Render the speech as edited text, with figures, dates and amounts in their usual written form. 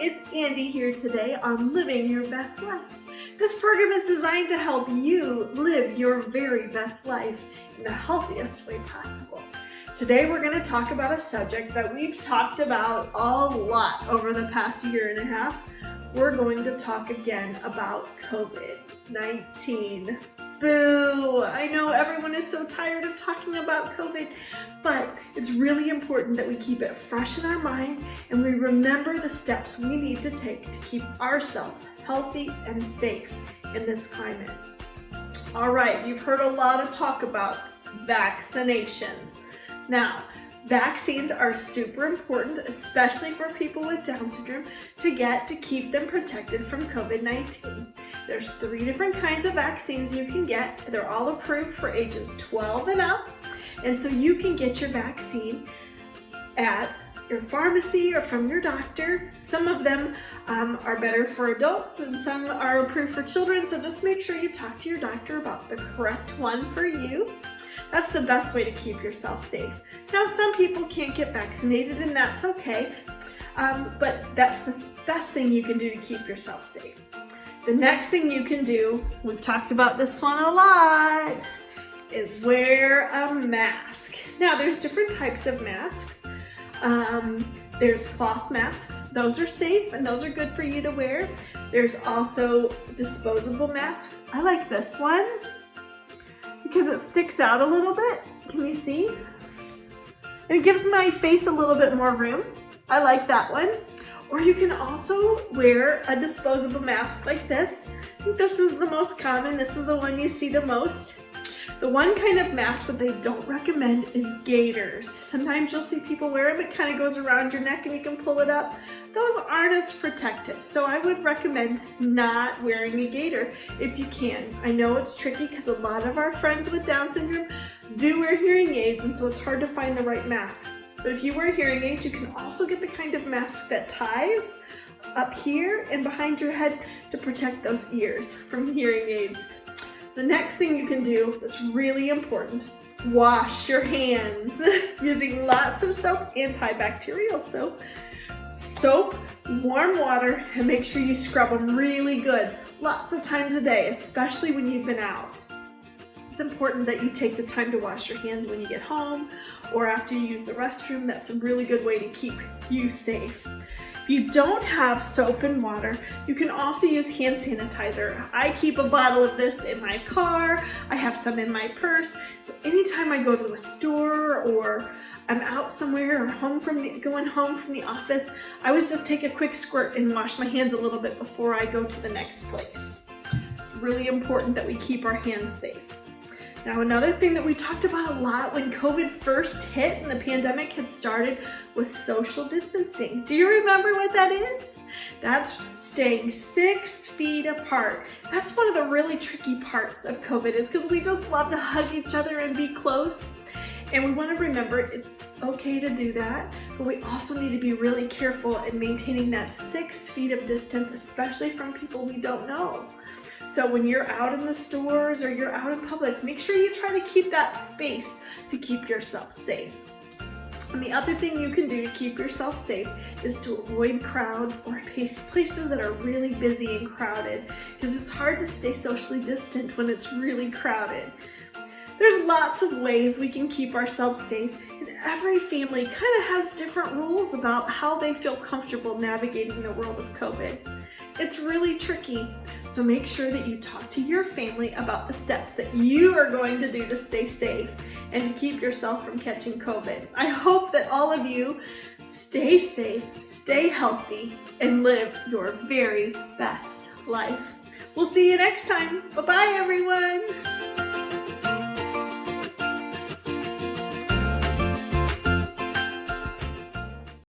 it's Andi here today on Living Your Best Life. This program is designed to help you live your very best life in the healthiest way possible. Today we're going to talk about a subject that we've talked about a lot over the past year and a half. We're going to talk again about COVID-19. Boo! I know everyone is so tired of talking about COVID, but it's really important that we keep it fresh in our mind and we remember the steps we need to take to keep ourselves healthy and safe in this climate. All right, you've heard a lot of talk about vaccinations. Now, vaccines are super important, especially for people with Down syndrome, to keep them protected from COVID-19. There's 3 different kinds of vaccines you can get. They're all approved for ages 12 and up. And so you can get your vaccine at your pharmacy or from your doctor. Some of them are better for adults and some are approved for children. So just make sure you talk to your doctor about the correct one for you. That's the best way to keep yourself safe. Now, some people can't get vaccinated and that's okay, but that's the best thing you can do to keep yourself safe. The next thing you can do, we've talked about this one a lot, is wear a mask. Now, there's different types of masks. There's cloth masks. Those are safe and those are good for you to wear. There's also disposable masks. I like this one because it sticks out a little bit. Can you see? And it gives my face a little bit more room. I like that one. Or you can also wear a disposable mask like this. I think this is the most common. This is the one you see the most. The one kind of mask that they don't recommend is gaiters. Sometimes you'll see people wear them. It kind of goes around your neck and you can pull it up. Those aren't as protective. So I would recommend not wearing a gaiter if you can. I know it's tricky because a lot of our friends with Down syndrome do wear hearing aids, and so it's hard to find the right mask. But if you wear hearing aids, you can also get the kind of mask that ties up here and behind your head to protect those ears from hearing aids. The next thing you can do that's really important, wash your hands using lots of soap, antibacterial soap, warm water, and make sure you scrub them really good, lots of times a day, especially when you've been out. It's important that you take the time to wash your hands when you get home or after you use the restroom. That's a really good way to keep you safe. If you don't have soap and water, you can also use hand sanitizer. I keep a bottle of this in my car. I have some in my purse. So anytime I go to a store or I'm out somewhere or going home from the office, I always just take a quick squirt and wash my hands a little bit before I go to the next place. It's really important that we keep our hands safe. Now, another thing that we talked about a lot when COVID first hit and the pandemic had started was social distancing. Do you remember what that is? That's staying 6 feet apart. That's one of the really tricky parts of COVID, is because we just love to hug each other and be close. And we want to remember it's okay to do that, but we also need to be really careful in maintaining that 6 feet of distance, especially from people we don't know. So when you're out in the stores or you're out in public, make sure you try to keep that space to keep yourself safe. And the other thing you can do to keep yourself safe is to avoid crowds or places that are really busy and crowded, because it's hard to stay socially distant when it's really crowded. There's lots of ways we can keep ourselves safe, and every family kind of has different rules about how they feel comfortable navigating the world of COVID. It's really tricky, so make sure that you talk to your family about the steps that you are going to do to stay safe and to keep yourself from catching COVID. I hope that all of you stay safe, stay healthy, and live your very best life. We'll see you next time. Bye-bye, everyone.